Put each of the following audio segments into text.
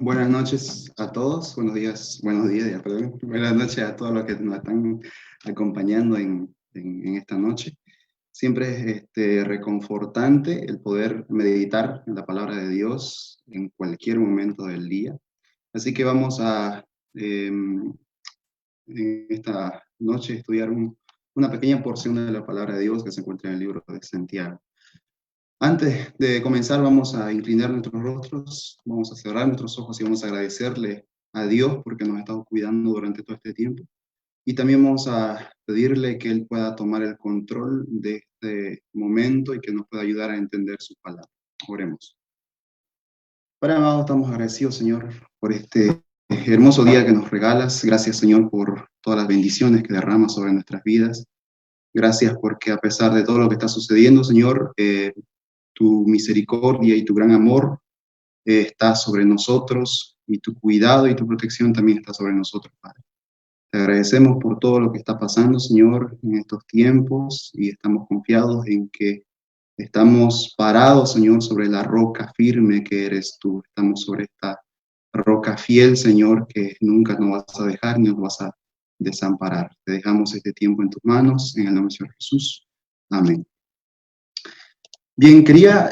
Buenas noches a todos, buenos días, ya, perdón. Buenas noches a todos los que nos están acompañando en esta noche. Siempre es reconfortante el poder meditar en la palabra de Dios en cualquier momento del día. Así que vamos a, en esta noche, estudiar una pequeña porción de la palabra de Dios que se encuentra en el libro de Santiago. Antes de comenzar, vamos a inclinar nuestros rostros, vamos a cerrar nuestros ojos y vamos a agradecerle a Dios porque nos ha estado cuidando durante todo este tiempo. Y también vamos a pedirle que Él pueda tomar el control de este momento y que nos pueda ayudar a entender su palabra. Oremos. Padre amado, estamos agradecidos, Señor, por este hermoso día que nos regalas. Gracias, Señor, por todas las bendiciones que derramas sobre nuestras vidas. Gracias porque a pesar de todo lo que está sucediendo, Señor, tu misericordia y tu gran amor está sobre nosotros, y tu cuidado y tu protección también está sobre nosotros, Padre. Te agradecemos por todo lo que está pasando, Señor, en estos tiempos, y estamos confiados en que estamos parados, Señor, sobre la roca firme que eres tú. Estamos sobre esta roca fiel, Señor, que nunca nos vas a dejar ni nos vas a desamparar. Te dejamos este tiempo en tus manos, en el nombre de Jesús. Amén. Bien, quería,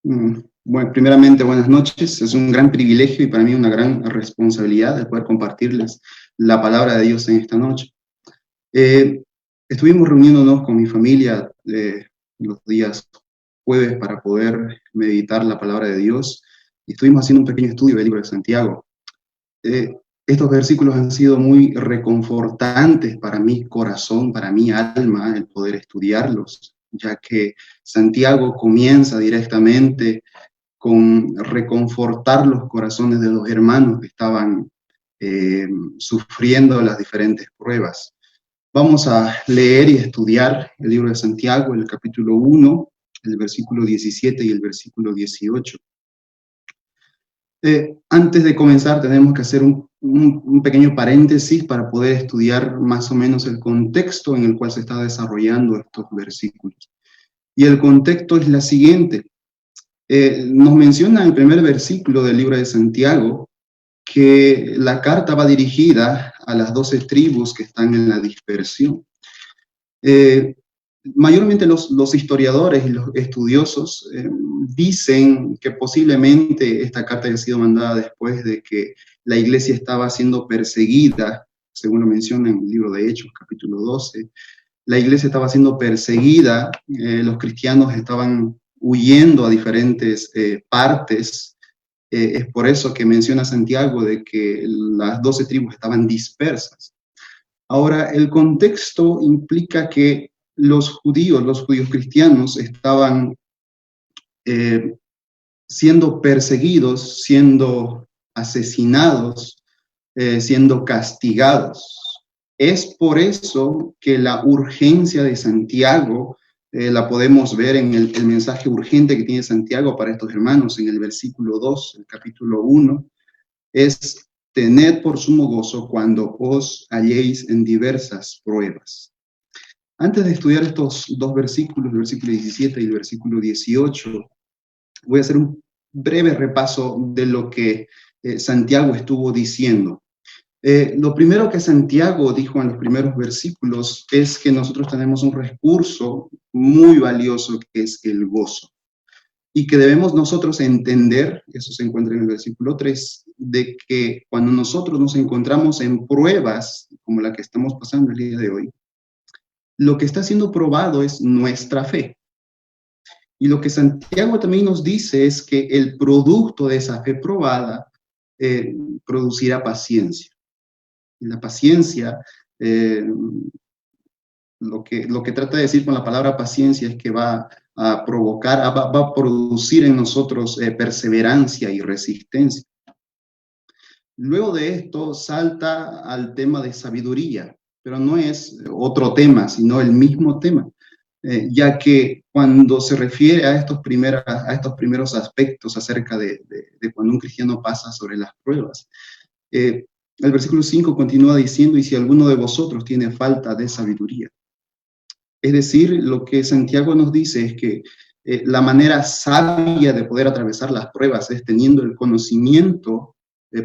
bueno, primeramente, buenas noches. Es un gran privilegio y para mí una gran responsabilidad de poder compartirles la palabra de Dios en esta noche. Estuvimos reuniéndonos con mi familia los días jueves para poder meditar la palabra de Dios y estuvimos haciendo un pequeño estudio del libro de Santiago. Estos versículos han sido muy reconfortantes para mi corazón, para mi alma, el poder estudiarlos, ya que Santiago comienza directamente con reconfortar los corazones de los hermanos que estaban sufriendo las diferentes pruebas. Vamos a leer y estudiar el libro de Santiago, el capítulo 1, el versículo 17 y el versículo 18. Antes de comenzar tenemos que hacer un pequeño paréntesis para poder estudiar más o menos el contexto en el cual se está desarrollando estos versículos. Y el contexto es la siguiente. Nos menciona en el primer versículo del libro de Santiago que la carta va dirigida a las 12 tribus que están en la dispersión. Mayormente los historiadores y los estudiosos dicen que posiblemente esta carta haya sido mandada después de que la iglesia estaba siendo perseguida, según lo menciona en el libro de Hechos, capítulo 12. La iglesia estaba siendo perseguida, los cristianos estaban huyendo a diferentes partes. Es por eso que menciona Santiago de que las 12 tribus estaban dispersas. Ahora, el contexto implica que los judíos cristianos, estaban siendo perseguidos, siendo asesinados, siendo castigados. Es por eso que la urgencia de Santiago la podemos ver en el mensaje urgente que tiene Santiago para estos hermanos en el versículo 2, el capítulo 1, es: tened por sumo gozo cuando os halléis en diversas pruebas. Antes de estudiar estos dos versículos, el versículo 17 y el versículo 18, voy a hacer un breve repaso de lo que Santiago estuvo diciendo. Lo primero que Santiago dijo en los primeros versículos es que nosotros tenemos un recurso muy valioso que es el gozo, y que debemos nosotros entender, eso se encuentra en el versículo 3, de que cuando nosotros nos encontramos en pruebas como la que estamos pasando el día de hoy, lo que está siendo probado es nuestra fe. Y lo que Santiago también nos dice es que el producto de esa fe probada producirá paciencia. La paciencia, lo que trata de decir con la palabra paciencia es que va a provocar, va a producir en nosotros perseverancia y resistencia. Luego de esto salta al tema de sabiduría, pero no es otro tema, sino el mismo tema, ya que cuando se refiere a estos primeros aspectos acerca de cuando un cristiano pasa sobre las pruebas, el versículo 5 continúa diciendo, y si alguno de vosotros tiene falta de sabiduría. Es decir, lo que Santiago nos dice es que la manera sabia de poder atravesar las pruebas es teniendo el conocimiento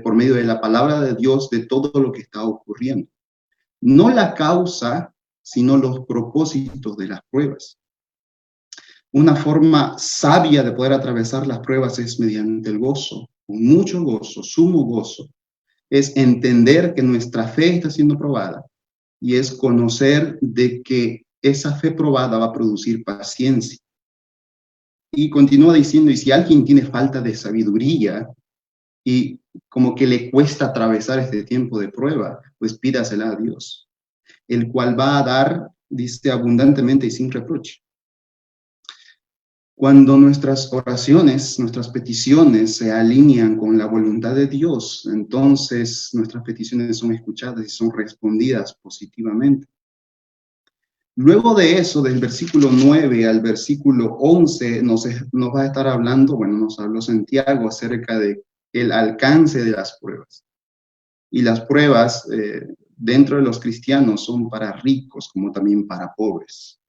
por medio de la palabra de Dios de todo lo que está ocurriendo. No la causa, sino los propósitos de las pruebas. Una forma sabia de poder atravesar las pruebas es mediante el gozo, con mucho gozo, sumo gozo. Es entender que nuestra fe está siendo probada y es conocer de que esa fe probada va a producir paciencia. Y continúa diciendo, y si alguien tiene falta de sabiduría y como que le cuesta atravesar este tiempo de prueba, pues pídasela a Dios, el cual va a dar, dice, abundantemente y sin reproche. Cuando nuestras oraciones, nuestras peticiones se alinean con la voluntad de Dios, entonces nuestras peticiones son escuchadas y son respondidas positivamente. Luego de eso, del versículo 9 al versículo 11, nos va a estar hablando, bueno, nos habló Santiago acerca de el alcance de las pruebas. Y las pruebas dentro de los cristianos son para ricos como también para pobres.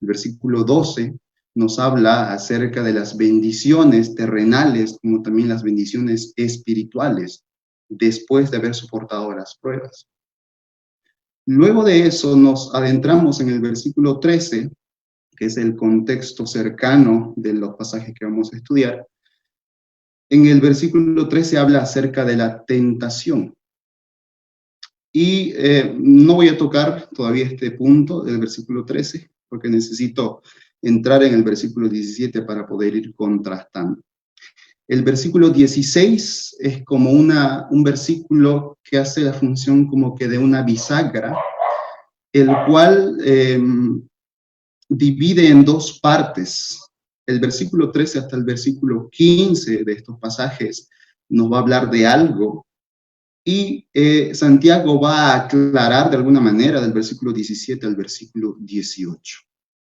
El versículo 12 nos habla acerca de las bendiciones terrenales como también las bendiciones espirituales después de haber soportado las pruebas. Luego de eso nos adentramos en el versículo 13, que es el contexto cercano de los pasajes que vamos a estudiar. En el versículo 13 habla acerca de la tentación. Y no voy a tocar todavía este punto del versículo 13, porque necesito entrar en el versículo 17 para poder ir contrastando. El versículo 16 es como un versículo que hace la función como que de una bisagra, el cual divide en dos partes. El versículo 13 hasta el versículo 15 de estos pasajes nos va a hablar de algo y Santiago va a aclarar de alguna manera del versículo 17 al versículo 18.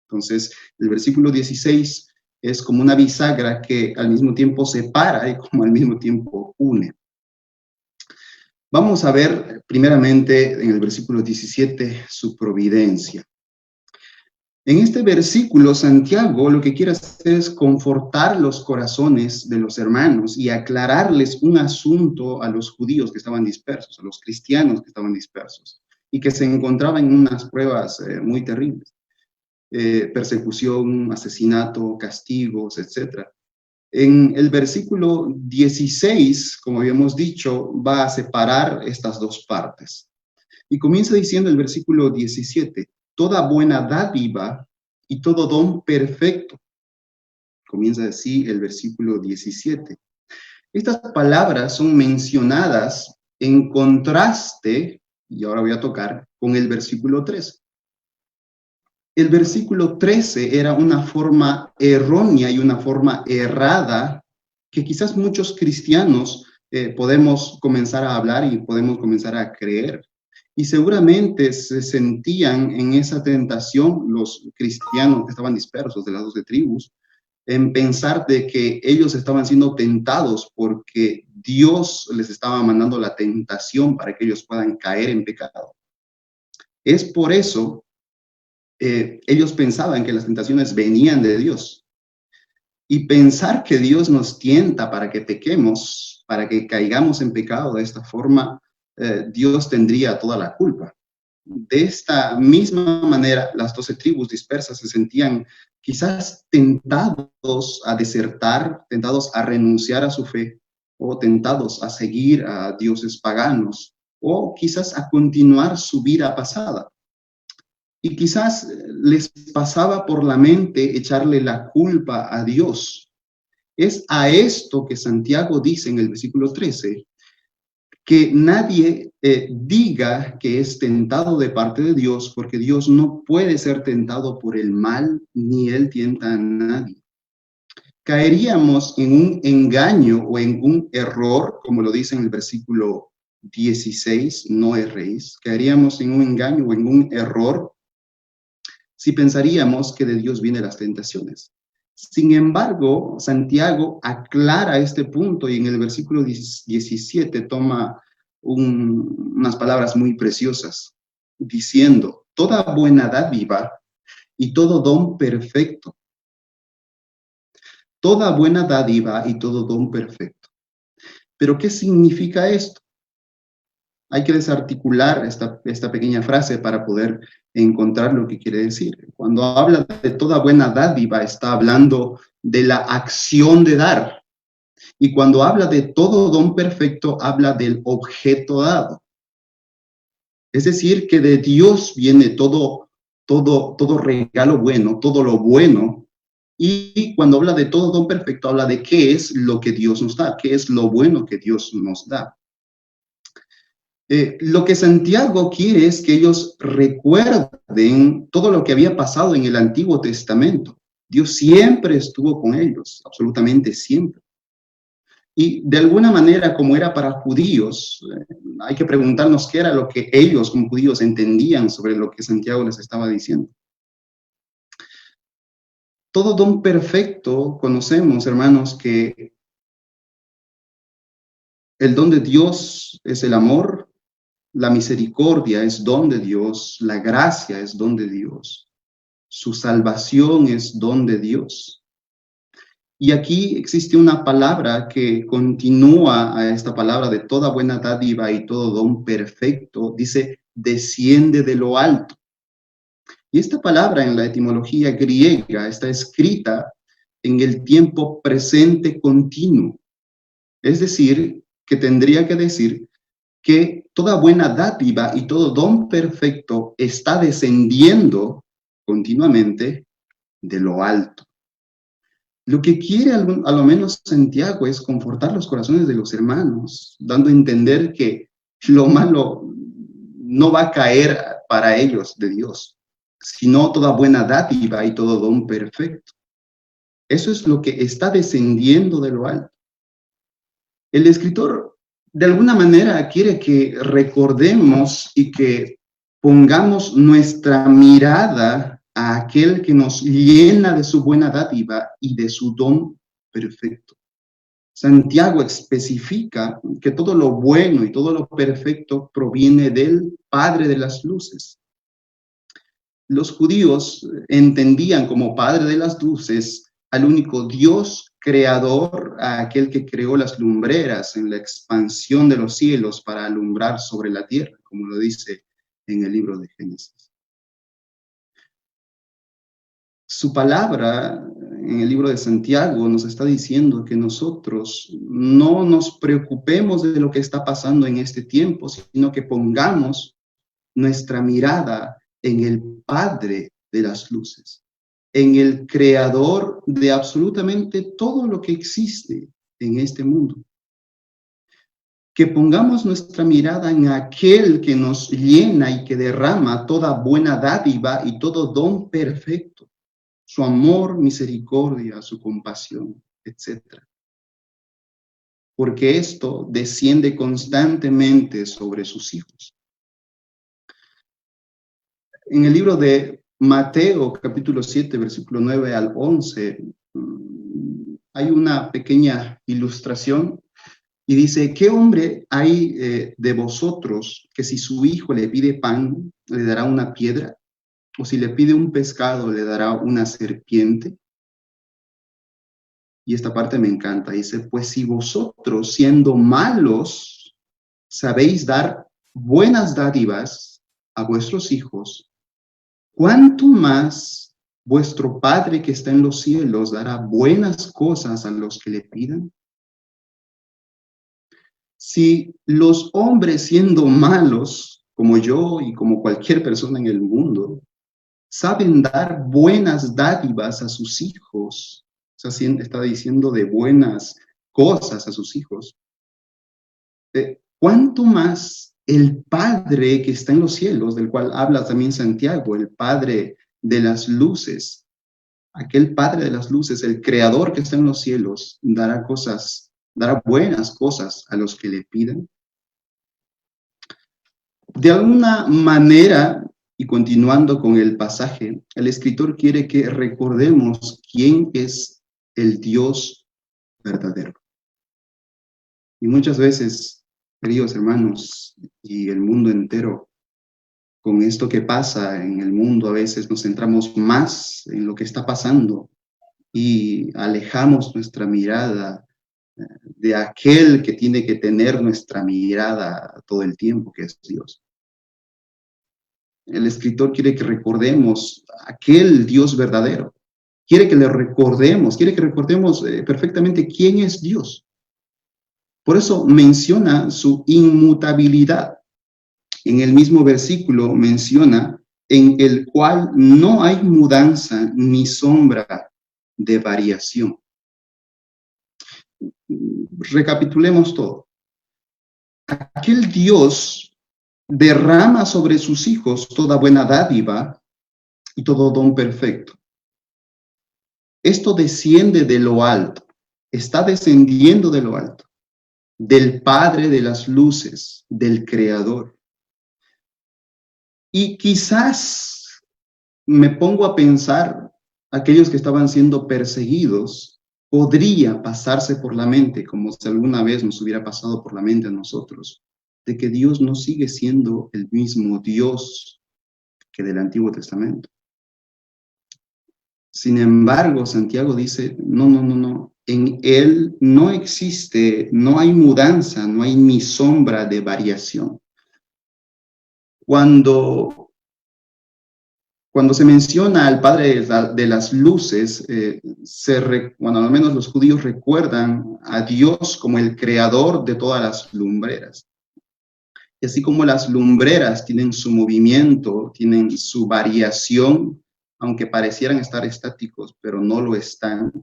Entonces, el versículo 16 es como una bisagra que al mismo tiempo separa y como al mismo tiempo une. Vamos a ver primeramente en el versículo 17 su providencia. En este versículo, Santiago lo que quiere hacer es confortar los corazones de los hermanos y aclararles un asunto a los judíos que estaban dispersos, a los cristianos que estaban dispersos y que se encontraban en unas pruebas muy terribles. Persecución, asesinato, castigos, etc. En el versículo 16, como habíamos dicho, va a separar estas dos partes. Y comienza diciendo el versículo 17, toda buena dádiva y todo don perfecto. Comienza así el versículo 17. Estas palabras son mencionadas en contraste, y ahora voy a tocar, con el versículo 13. El versículo 13 era una forma errónea y una forma errada que quizás muchos cristianos podemos comenzar a hablar y podemos comenzar a creer. Y seguramente se sentían en esa tentación los cristianos que estaban dispersos de las 12 tribus, en pensar de que ellos estaban siendo tentados porque Dios les estaba mandando la tentación para que ellos puedan caer en pecado. Es por eso ellos pensaban que las tentaciones venían de Dios. Y pensar que Dios nos tienta para que pequemos, para que caigamos en pecado de esta forma, Dios tendría toda la culpa. De esta misma manera, las 12 tribus dispersas se sentían quizás tentados a desertar, tentados a renunciar a su fe, o tentados a seguir a dioses paganos, o quizás a continuar su vida pasada. Y quizás les pasaba por la mente echarle la culpa a Dios. Es a esto que Santiago dice en el versículo 13, que nadie diga que es tentado de parte de Dios, porque Dios no puede ser tentado por el mal, ni Él tienta a nadie. Caeríamos en un engaño o en un error, como lo dice en el versículo 16, no erréis. Caeríamos en un engaño o en un error si pensaríamos que de Dios vienen las tentaciones. Sin embargo, Santiago aclara este punto y en el versículo 17 toma unas palabras muy preciosas, diciendo, toda buena dádiva y todo don perfecto, toda buena dádiva y todo don perfecto. ¿Pero qué significa esto? Hay que desarticular esta pequeña frase para poder encontrar lo que quiere decir. Cuando habla de toda buena dádiva, está hablando de la acción de dar. Y cuando habla de todo don perfecto, habla del objeto dado. Es decir, que de Dios viene todo regalo bueno, todo lo bueno. Y cuando habla de todo don perfecto, habla de qué es lo que Dios nos da, qué es lo bueno que Dios nos da. Lo que Santiago quiere es que ellos recuerden todo lo que había pasado en el Antiguo Testamento. Dios siempre estuvo con ellos, absolutamente siempre. Y de alguna manera, como era para judíos, hay que preguntarnos qué era lo que ellos como judíos entendían sobre lo que Santiago les estaba diciendo. Todo don perfecto, conocemos, hermanos, que el don de Dios es el amor, la misericordia es don de Dios, la gracia es don de Dios, su salvación es don de Dios. Y aquí existe una palabra que continúa a esta palabra de toda buena dádiva y todo don perfecto, dice, desciende de lo alto. Y esta palabra en la etimología griega está escrita en el tiempo presente continuo. Es decir, que tendría que decir que toda buena dádiva y todo don perfecto está descendiendo continuamente de lo alto. Lo que quiere a lo menos Santiago es confortar los corazones de los hermanos, dando a entender que lo malo no va a caer para ellos de Dios, sino toda buena dádiva y todo don perfecto. Eso es lo que está descendiendo de lo alto. El escritor de alguna manera quiere que recordemos y que pongamos nuestra mirada a aquel que nos llena de su buena dádiva y de su don perfecto. Santiago especifica que todo lo bueno y todo lo perfecto proviene del Padre de las luces. Los judíos entendían como Padre de las luces al único Dios creador, a aquel que creó las lumbreras en la expansión de los cielos para alumbrar sobre la tierra, como lo dice en el libro de Génesis. Su palabra en el libro de Santiago nos está diciendo que nosotros no nos preocupemos de lo que está pasando en este tiempo, sino que pongamos nuestra mirada en el Padre de las luces, en el creador de absolutamente todo lo que existe en este mundo. Que pongamos nuestra mirada en aquel que nos llena y que derrama toda buena dádiva y todo don perfecto, su amor, misericordia, su compasión, etc. Porque esto desciende constantemente sobre sus hijos. En el libro de Mateo, capítulo 7, versículo 9 al 11, hay una pequeña ilustración y dice, ¿qué hombre hay de vosotros que si su hijo le pide pan, le dará una piedra? ¿O si le pide un pescado, le dará una serpiente? Y esta parte me encanta. Dice, pues si vosotros, siendo malos, sabéis dar buenas dádivas a vuestros hijos, ¿cuánto más vuestro Padre que está en los cielos dará buenas cosas a los que le pidan? Si los hombres siendo malos, como yo y como cualquier persona en el mundo, saben dar buenas dádivas a sus hijos, o sea, está diciendo de buenas cosas a sus hijos, ¿cuánto más el Padre que está en los cielos, del cual habla también Santiago, el Padre de las luces, aquel Padre de las luces, el Creador que está en los cielos, dará buenas cosas a los que le pidan? De alguna manera, y continuando con el pasaje, el escritor quiere que recordemos quién es el Dios verdadero. Y muchas veces, queridos hermanos, y el mundo entero, con esto que pasa en el mundo, a veces nos centramos más en lo que está pasando y alejamos nuestra mirada de aquel que tiene que tener nuestra mirada todo el tiempo, que es Dios. El escritor quiere que recordemos aquel Dios verdadero. Quiere que recordemos perfectamente quién es Dios. Por eso menciona su inmutabilidad. En el mismo versículo menciona en el cual no hay mudanza ni sombra de variación. Recapitulemos todo. Aquel Dios derrama sobre sus hijos toda buena dádiva y todo don perfecto. Esto desciende de lo alto, está descendiendo de lo alto, del Padre de las luces, del Creador. Y quizás me pongo a pensar, aquellos que estaban siendo perseguidos, podría pasarse por la mente, como si alguna vez nos hubiera pasado por la mente a nosotros, de que Dios no sigue siendo el mismo Dios que del Antiguo Testamento. Sin embargo, Santiago dice, no, en Él no existe, no hay mudanza, no hay ni sombra de variación. Cuando se menciona al Padre de las luces, bueno, al menos los judíos recuerdan a Dios como el creador de todas las lumbreras. Y así como las lumbreras tienen su movimiento, tienen su variación, aunque parecieran estar estáticos, pero no lo están,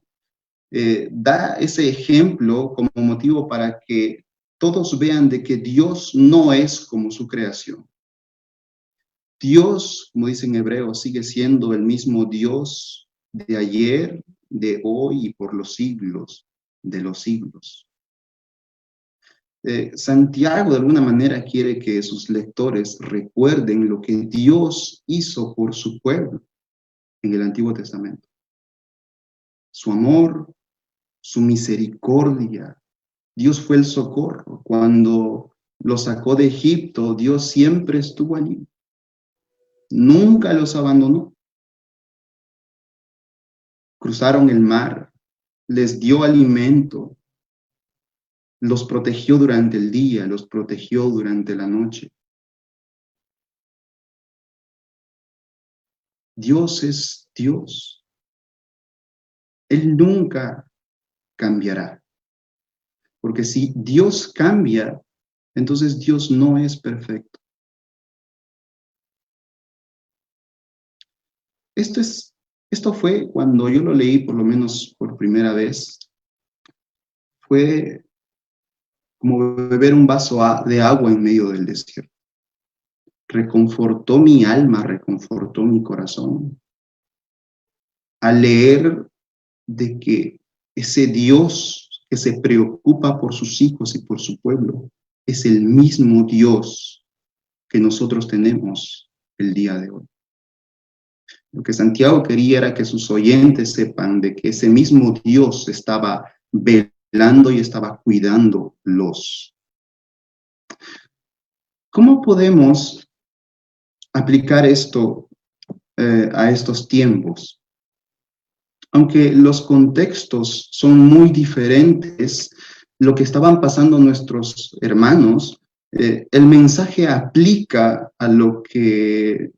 da ese ejemplo como motivo para que todos vean de que Dios no es como su creación. Dios, como dice en hebreo, sigue siendo el mismo Dios de ayer, de hoy y por los siglos de los siglos. Santiago de alguna manera quiere que sus lectores recuerden lo que Dios hizo por su pueblo en el Antiguo Testamento. Su amor, su misericordia. Dios fue el socorro. Cuando los sacó de Egipto, Dios siempre estuvo allí. Nunca los abandonó. Cruzaron el mar, les dio alimento, los protegió durante el día, los protegió durante la noche. Dios es Dios. Él nunca cambiará. Porque si Dios cambia, entonces Dios no es perfecto. Esto fue cuando yo lo leí, por lo menos por primera vez, fue como beber un vaso de agua en medio del desierto. Reconfortó mi alma, reconfortó mi corazón. Al leer de que ese Dios que se preocupa por sus hijos y por su pueblo es el mismo Dios que nosotros tenemos el día de hoy. Lo que Santiago quería era que sus oyentes sepan de que ese mismo Dios estaba velando y estaba cuidándolos. ¿Cómo podemos aplicar esto a estos tiempos? Aunque los contextos son muy diferentes, lo que estaban pasando nuestros hermanos, el mensaje aplica a lo que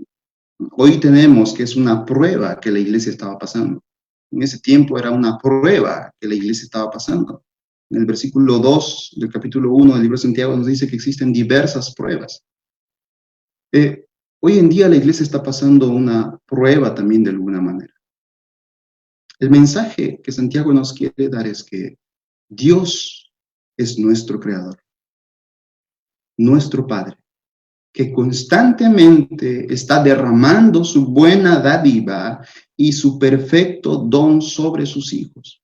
hoy tenemos, que es una prueba que la iglesia estaba pasando. En ese tiempo era una prueba que la iglesia estaba pasando. En el versículo 2 del capítulo 1 del libro de Santiago nos dice que existen diversas pruebas. Hoy en día la iglesia está pasando una prueba también de alguna manera. El mensaje que Santiago nos quiere dar es que Dios es nuestro creador. nuestro Padre, que constantemente está derramando su buena dádiva y su perfecto don sobre sus hijos.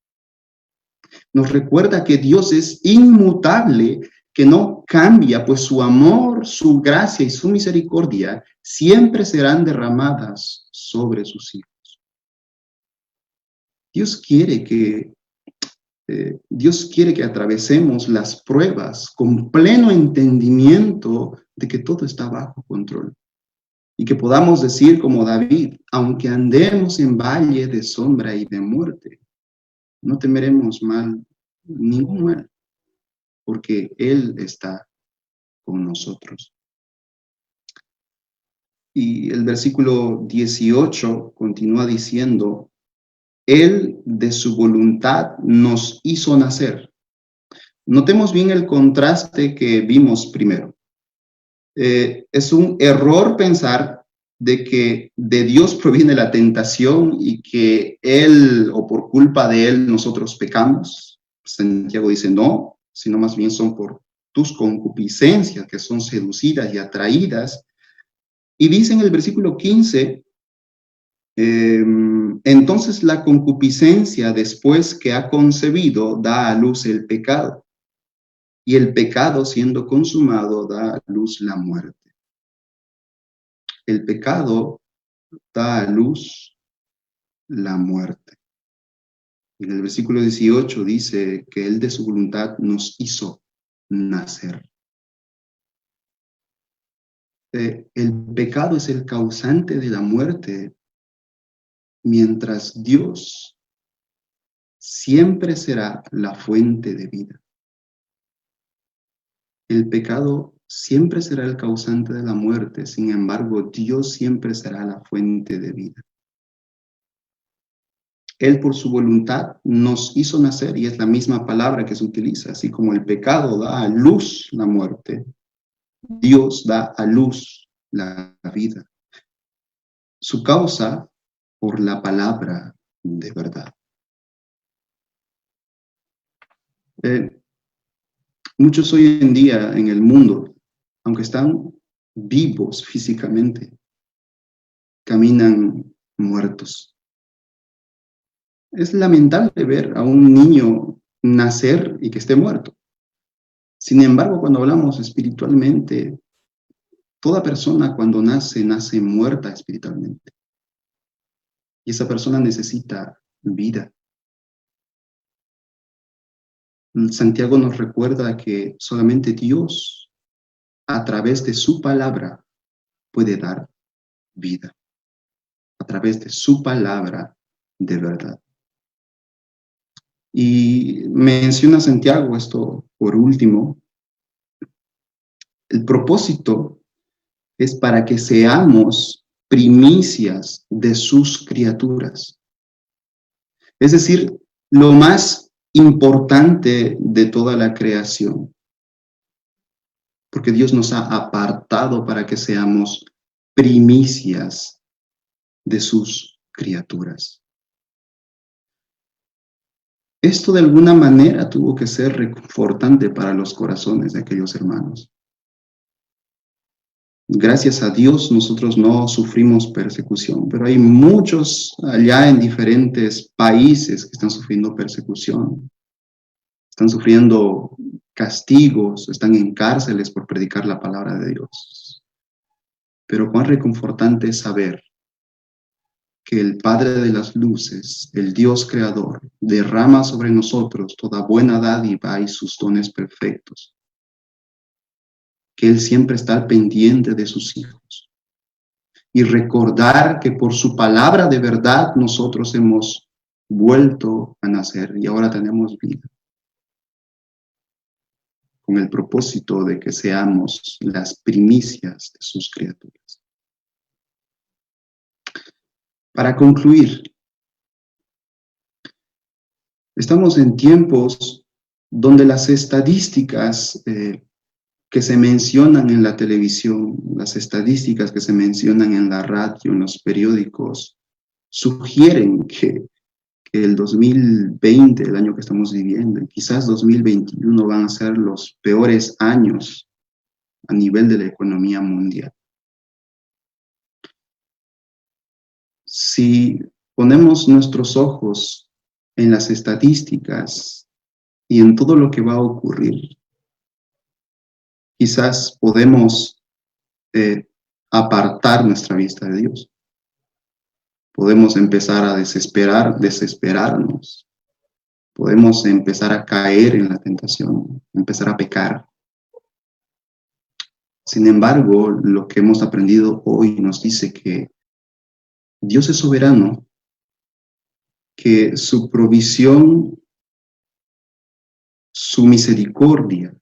Nos recuerda que Dios es inmutable, que no cambia, pues su amor, su gracia y su misericordia siempre serán derramadas sobre sus hijos. Dios quiere que atravesemos las pruebas con pleno entendimiento de que todo está bajo control. Y que podamos decir como David, aunque andemos en valle de sombra y de muerte, no temeremos ningún mal, porque Él está con nosotros. Y el versículo 18 continúa diciendo, Él de su voluntad nos hizo nacer. Notemos bien el contraste que vimos primero. Es un error pensar de que de Dios proviene la tentación y que Él, o por culpa de Él, nosotros pecamos. Santiago dice, no, sino más bien son por tus concupiscencias que son seducidas y atraídas. Y dice en el versículo 15, entonces la concupiscencia, después que ha concebido, da a luz el pecado. Y el pecado, siendo consumado, da a luz la muerte. El pecado da a luz la muerte. En el versículo 18 dice que Él de su voluntad nos hizo nacer. El pecado es el causante de la muerte, mientras Dios siempre será la fuente de vida. El pecado siempre será el causante de la muerte, sin embargo, Dios siempre será la fuente de vida. Él por su voluntad nos hizo nacer, y es la misma palabra que se utiliza, así como el pecado da a luz la muerte, Dios da a luz la vida. Su causa por la palabra de verdad. Muchos hoy en día en el mundo, aunque están vivos físicamente, caminan muertos. Es lamentable ver a un niño nacer y que esté muerto. Sin embargo, cuando hablamos espiritualmente, toda persona cuando nace, nace muerta espiritualmente. Y esa persona necesita vida. Santiago nos recuerda que solamente Dios, a través de su palabra, puede dar vida. A través de su palabra de verdad. Y menciona Santiago esto por último. El propósito es para que seamos primicias de sus criaturas. Es decir, lo más importante de toda la creación. Porque Dios nos ha apartado para que seamos primicias de sus criaturas. Esto de alguna manera tuvo que ser reconfortante para los corazones de aquellos hermanos. Gracias a Dios nosotros no sufrimos persecución, pero hay muchos allá en diferentes países que están sufriendo persecución. Están sufriendo castigos, están en cárceles por predicar la palabra de Dios. Pero cuán reconfortante es saber que el Padre de las luces, el Dios creador, derrama sobre nosotros toda buena dádiva y sus dones perfectos. Que Él siempre está al pendiente de sus hijos. Y recordar que por su palabra de verdad nosotros hemos vuelto a nacer y ahora tenemos vida. Con el propósito de que seamos las primicias de sus criaturas. Para concluir, estamos en tiempos donde las estadísticas que se mencionan en la televisión, las estadísticas que se mencionan en la radio, en los periódicos, sugieren que el 2020, el año que estamos viviendo, y quizás 2021 van a ser los peores años a nivel de la economía mundial. Si ponemos nuestros ojos en las estadísticas y en todo lo que va a ocurrir, quizás podemos apartar nuestra vista de Dios. Podemos empezar a desesperarnos. Podemos empezar a caer en la tentación, empezar a pecar. Sin embargo, lo que hemos aprendido hoy nos dice que Dios es soberano, que su provisión, su misericordia,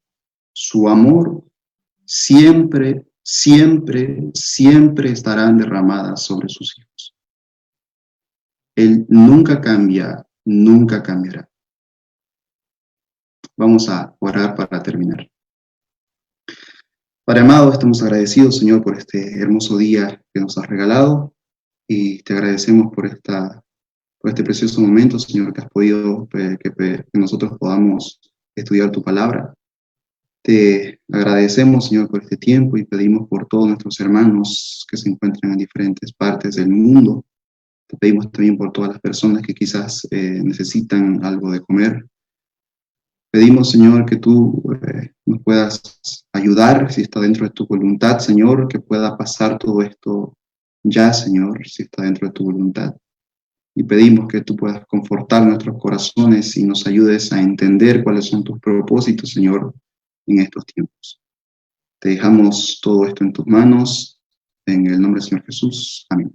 su amor, siempre, siempre, siempre estarán derramadas sobre sus hijos. Él nunca cambia, nunca cambiará. Vamos a orar para terminar. Padre amado, estamos agradecidos, Señor, por este hermoso día que nos has regalado y te agradecemos por este precioso momento, Señor, que has podido, que nosotros podamos estudiar tu palabra. Te agradecemos, Señor, por este tiempo y pedimos por todos nuestros hermanos que se encuentran en diferentes partes del mundo. Te pedimos también por todas las personas que quizás necesitan algo de comer. Pedimos, Señor, que tú nos puedas ayudar, si está dentro de tu voluntad, Señor, que pueda pasar todo esto ya, Señor, si está dentro de tu voluntad. Y pedimos que tú puedas confortar nuestros corazones y nos ayudes a entender cuáles son tus propósitos, Señor, en estos tiempos. Te dejamos todo esto en tus manos, en el nombre del Señor Jesús. Amén.